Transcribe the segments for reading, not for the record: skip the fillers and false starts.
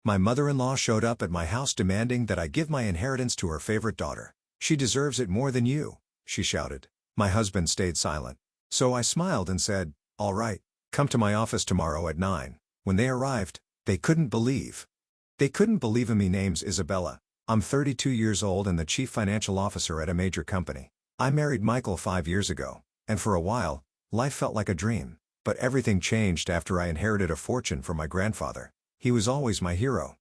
My mother-in-law showed up at my house demanding that I give my inheritance to her favorite daughter. "She deserves it more than you," she shouted. My husband stayed silent. So I smiled and said, "All right, come to my office tomorrow at 9. When they arrived, they couldn't believe. Me name's Isabella. I'm 32 years old and the chief financial officer at a major company. I married Michael 5 years ago, and for a while, life felt like a dream. But everything changed after I inherited a fortune from my grandfather. He was always my hero.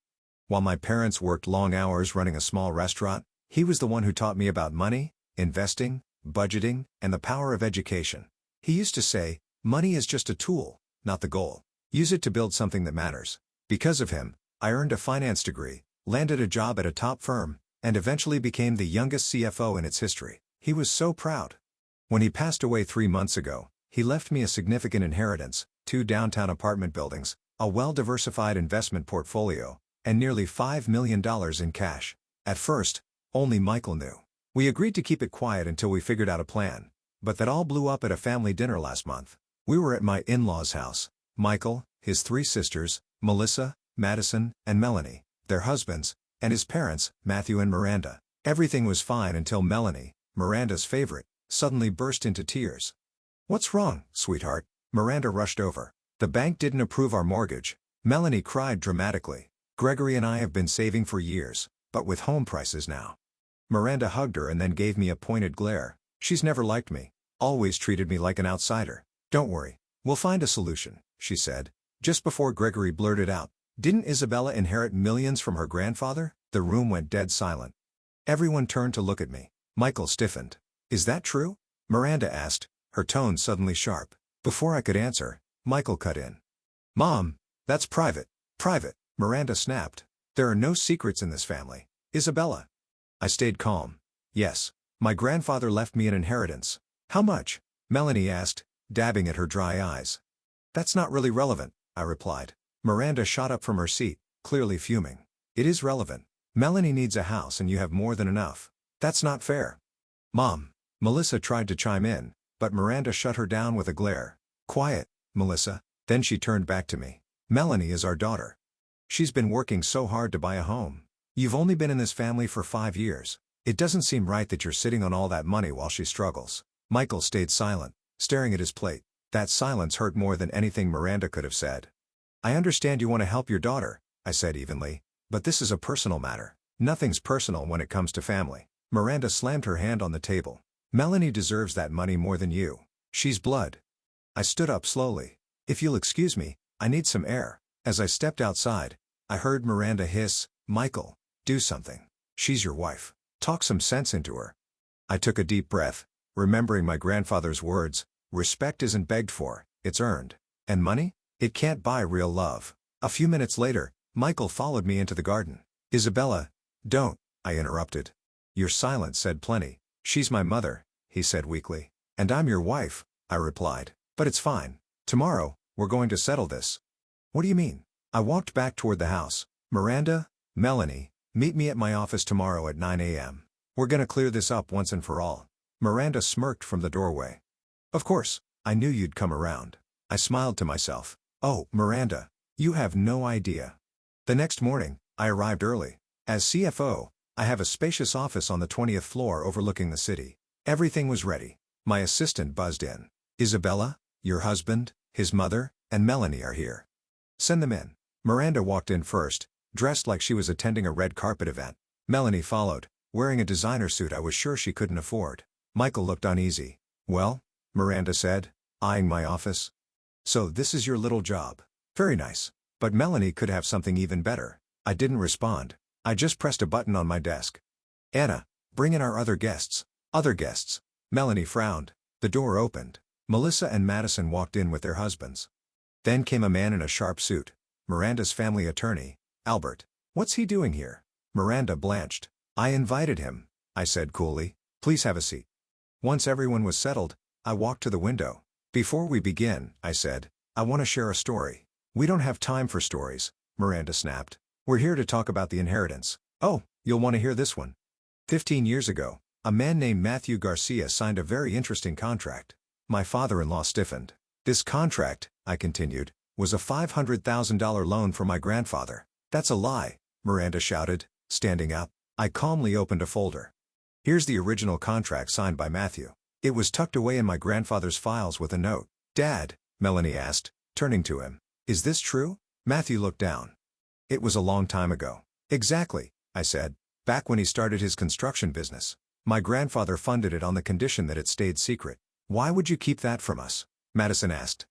While my parents worked long hours running a small restaurant, he was the one who taught me about money, investing, budgeting, and the power of education. He used to say, money is just a tool, not the goal. Use it to build something that matters. Because of him, I earned a finance degree, landed a job at a top firm, and eventually became the youngest CFO in its history. He was so proud. When he passed away 3 months ago, he left me a significant inheritance, 2 downtown apartment buildings, a well-diversified investment portfolio, and nearly $5 million in cash. At first, only Michael knew. We agreed to keep it quiet until we figured out a plan. But that all blew up at a family dinner last month. We were at my in-laws' house. Michael, his 3 sisters, Melissa, Madison, and Melanie, their husbands, and his parents, Matthew and Miranda. Everything was fine until Melanie, Miranda's favorite, suddenly burst into tears. "What's wrong, sweetheart?" Miranda rushed over. "The bank didn't approve our mortgage." Melanie cried dramatically. "Gregory and I have been saving for years, but with home prices now." Miranda hugged her and then gave me a pointed glare. "She's never liked me. Always treated me like an outsider." "Don't worry, we'll find a solution," she said. Just before Gregory blurted out, "Didn't Isabella inherit millions from her grandfather?" The room went dead silent. Everyone turned to look at me. Michael stiffened. "Is that true?" Miranda asked, her tone suddenly sharp. Before I could answer, Michael cut in. "Mom, that's private." "Private," Miranda snapped. "There are no secrets in this family. Isabella." I stayed calm. "Yes. My grandfather left me an inheritance." "How much?" Melanie asked, dabbing at her dry eyes. "That's not really relevant," I replied. Miranda shot up from her seat, clearly fuming. "It is relevant. Melanie needs a house and you have more than enough. That's not fair." "Mom." Melissa tried to chime in, but Miranda shut her down with a glare. "Quiet, Melissa." Then she turned back to me. "Melanie is our daughter. She's been working so hard to buy a home. You've only been in this family for 5 years. It doesn't seem right that you're sitting on all that money while she struggles." Michael stayed silent, staring at his plate. That silence hurt more than anything Miranda could have said. "I understand you want to help your daughter," I said evenly, "but this is a personal matter." "Nothing's personal when it comes to family." Miranda slammed her hand on the table. "Melanie deserves that money more than you. She's blood." I stood up slowly. "If you'll excuse me, I need some air." As I stepped outside, I heard Miranda hiss, "Michael, do something. She's your wife. Talk some sense into her." I took a deep breath, remembering my grandfather's words, "Respect isn't begged for, it's earned. And money? It can't buy real love." A few minutes later, Michael followed me into the garden. "Isabella, don't," I interrupted. "Your silence said plenty." "She's my mother," he said weakly. "And I'm your wife," I replied. "But it's fine. Tomorrow, we're going to settle this." "What do you mean?" I walked back toward the house. "Miranda, Melanie, meet me at my office tomorrow at 9 a.m. We're gonna clear this up once and for all." Miranda smirked from the doorway. "Of course, I knew you'd come around." I smiled to myself. "Oh, Miranda, you have no idea." The next morning, I arrived early. As CFO, I have a spacious office on the 20th floor overlooking the city. Everything was ready. My assistant buzzed in. "Isabella, your husband, his mother, and Melanie are here. Send them in." Miranda walked in first, dressed like she was attending a red carpet event. Melanie followed, wearing a designer suit I was sure she couldn't afford. Michael looked uneasy. "Well," Miranda said, eyeing my office. "So this is your little job. Very nice. But Melanie could have something even better." I didn't respond. I just pressed a button on my desk. "Anna, bring in our other guests." "Other guests?" Melanie frowned. The door opened. Melissa and Madison walked in with their husbands. Then came a man in a sharp suit. Miranda's family attorney, Albert. "What's he doing here?" Miranda blanched. "I invited him," I said coolly. "Please have a seat." Once everyone was settled, I walked to the window. "Before we begin," I said, "I want to share a story." "We don't have time for stories," Miranda snapped. "We're here to talk about the inheritance." "Oh, you'll want to hear this one." 15 years ago, a man named Matthew Garcia signed a very interesting contract. My father-in-law stiffened. "This contract," I continued, "was a $500,000 loan from my grandfather. That's a lie, Miranda shouted, standing up. I calmly opened a folder. Here's the original contract signed by Matthew. It was tucked away in my grandfather's files with a note. Dad, Melanie asked, turning to him. Is this true? Matthew looked down. It was a long time ago. Exactly, I said. Back when he started his construction business. My grandfather funded it on the condition that it stayed secret. Why would you keep that from us? Madison asked.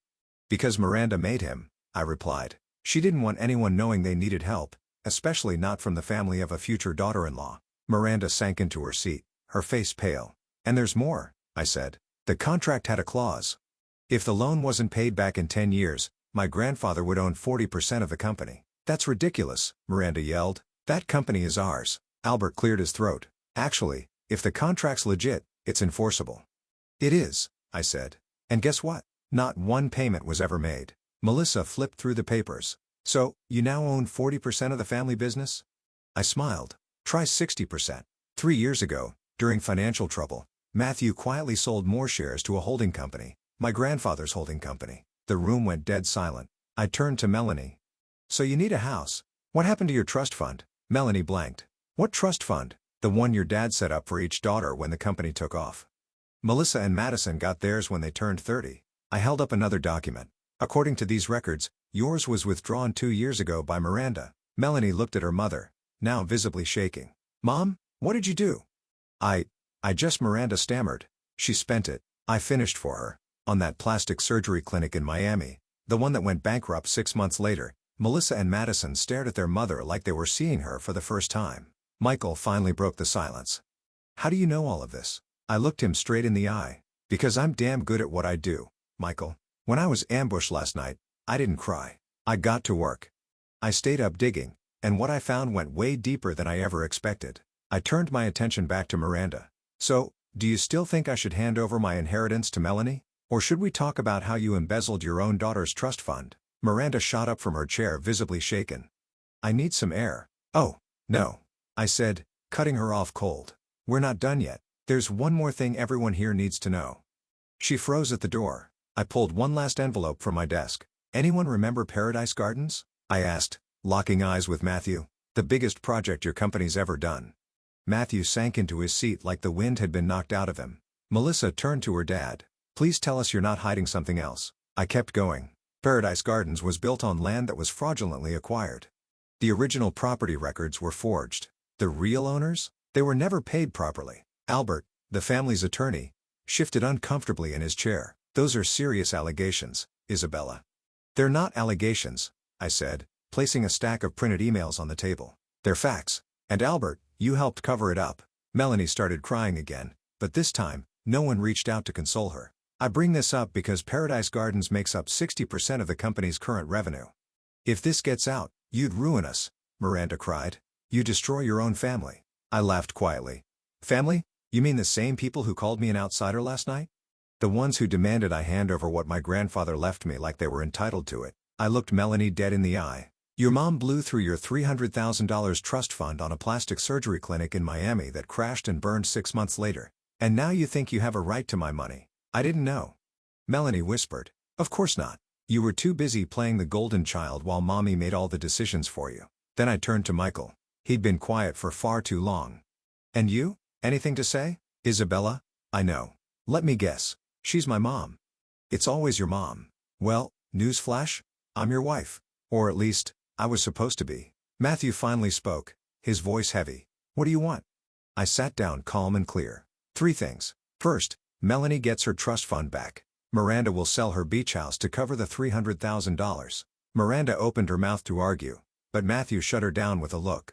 Because Miranda made him, I replied. She didn't want anyone knowing they needed help, especially not from the family of a future daughter-in-law. Miranda sank into her seat, her face pale. And there's more, I said. The contract had a clause. If the loan wasn't paid back in 10 years, my grandfather would own 40% of the company. That's ridiculous, Miranda yelled. That company is ours. Albert cleared his throat. Actually, if the contract's legit, it's enforceable. It is, I said. And guess what? Not one payment was ever made. Melissa flipped through the papers. So, you now own 40% of the family business? I smiled. Try 60%. 3 years ago, during financial trouble, Matthew quietly sold more shares to a holding company, my grandfather's holding company. The room went dead silent. I turned to Melanie. So you need a house. What happened to your trust fund? Melanie blanked. What trust fund? The one your dad set up for each daughter when the company took off. Melissa and Madison got theirs when they turned 30. I held up another document. According to these records, yours was withdrawn 2 years ago by Miranda. Melanie looked at her mother, now visibly shaking. Mom, what did you do? I just Miranda stammered. She spent it. I finished for her. On that plastic surgery clinic in Miami, the one that went bankrupt 6 months later. Melissa and Madison stared at their mother like they were seeing her for the first time. Michael finally broke the silence. How do you know all of this? I looked him straight in the eye. Because I'm damn good at what I do, Michael. When I was ambushed last night, I didn't cry. I got to work. I stayed up digging, and what I found went way deeper than I ever expected. I turned my attention back to Miranda. So, do you still think I should hand over my inheritance to Melanie? Or should we talk about how you embezzled your own daughter's trust fund? Miranda shot up from her chair, visibly shaken. I need some air. Oh, no, I said, cutting her off cold. We're not done yet. There's one more thing everyone here needs to know. She froze at the door. I pulled one last envelope from my desk. Anyone remember Paradise Gardens? I asked, locking eyes with Matthew. The biggest project your company's ever done. Matthew sank into his seat like the wind had been knocked out of him. Melissa turned to her dad. Please tell us you're not hiding something else. I kept going. Paradise Gardens was built on land that was fraudulently acquired. The original property records were forged. The real owners? They were never paid properly. Albert, the family's attorney, shifted uncomfortably in his chair. Those are serious allegations, Isabella. They're not allegations, I said, placing a stack of printed emails on the table. They're facts. And Albert, you helped cover it up. Melanie started crying again, but this time, no one reached out to console her. I bring this up because Paradise Gardens makes up 60% of the company's current revenue. If this gets out, you'd ruin us, Miranda cried. You destroy your own family. I laughed quietly. Family? You mean the same people who called me an outsider last night? The ones who demanded I hand over what my grandfather left me like they were entitled to it. I looked Melanie dead in the eye. Your mom blew through your $300,000 trust fund on a plastic surgery clinic in Miami that crashed and burned 6 months later. And now you think you have a right to my money. I didn't know. Melanie whispered. Of course not. You were too busy playing the golden child while mommy made all the decisions for you. Then I turned to Michael. He'd been quiet for far too long. And you? Anything to say? Isabella? I know. Let me guess. She's my mom. It's always your mom. Well, newsflash? I'm your wife. Or at least, I was supposed to be. Matthew finally spoke, his voice heavy. What do you want? I sat down calm and clear. 3 things. First, Melanie gets her trust fund back. Miranda will sell her beach house to cover the $300,000. Miranda opened her mouth to argue, but Matthew shut her down with a look.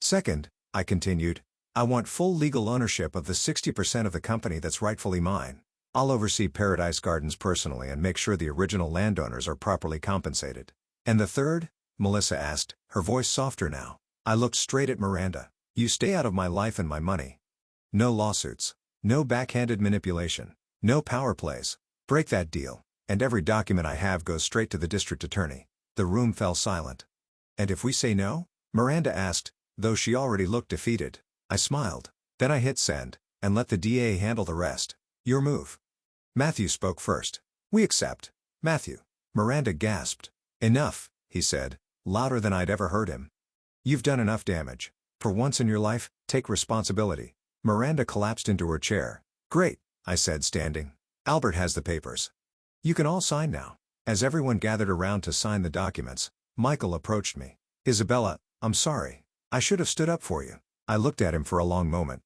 Second, I continued, I want full legal ownership of the 60% of the company that's rightfully mine. I'll oversee Paradise Gardens personally and make sure the original landowners are properly compensated. And the third? Melissa asked, her voice softer now. I looked straight at Miranda. You stay out of my life and my money. No lawsuits. No backhanded manipulation. No power plays. Break that deal, and every document I have goes straight to the district attorney. The room fell silent. And if we say no? Miranda asked, though she already looked defeated. I smiled. Then I hit send, and let the DA handle the rest. Your move. Matthew spoke first. We accept. Matthew. Miranda gasped. Enough, he said, louder than I'd ever heard him. You've done enough damage. For once in your life, take responsibility. Miranda collapsed into her chair. Great, I said, standing. Albert has the papers. You can all sign now. As everyone gathered around to sign the documents, Michael approached me. Isabella, I'm sorry. I should have stood up for you. I looked at him for a long moment.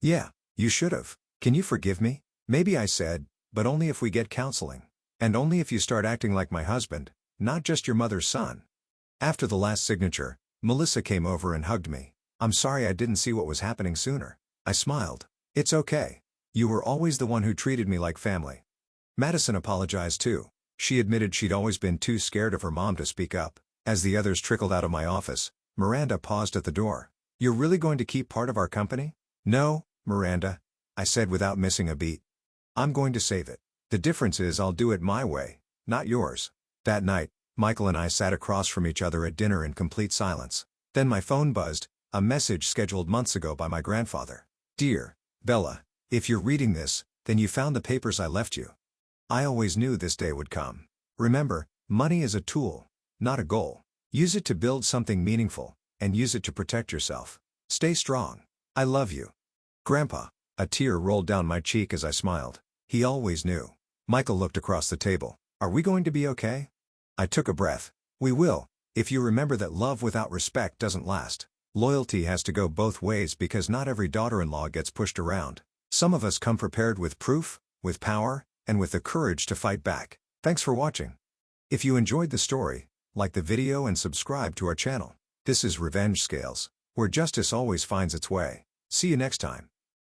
Yeah, you should have. Can you forgive me? Maybe, I said, but only if we get counseling. And only if you start acting like my husband, not just your mother's son. After the last signature, Melissa came over and hugged me. I'm sorry I didn't see what was happening sooner. I smiled. It's okay. You were always the one who treated me like family. Madison apologized too. She admitted she'd always been too scared of her mom to speak up. As the others trickled out of my office, Miranda paused at the door. You're really going to keep part of our company? No, Miranda, I said without missing a beat. I'm going to save it. The difference is I'll do it my way, not yours. That night, Michael and I sat across from each other at dinner in complete silence. Then my phone buzzed, a message scheduled months ago by my grandfather. Dear Bella, if you're reading this, then you found the papers I left you. I always knew this day would come. Remember, money is a tool, not a goal. Use it to build something meaningful, and use it to protect yourself. Stay strong. I love you. Grandpa. A tear rolled down my cheek as I smiled. He always knew. Michael looked across the table. Are we going to be okay? I took a breath. We will, if you remember that love without respect doesn't last. Loyalty has to go both ways because not every daughter-in-law gets pushed around. Some of us come prepared with proof, with power, and with the courage to fight back. Thanks for watching. If you enjoyed the story, like the video and subscribe to our channel. This is Revenge Scales, where justice always finds its way. See you next time.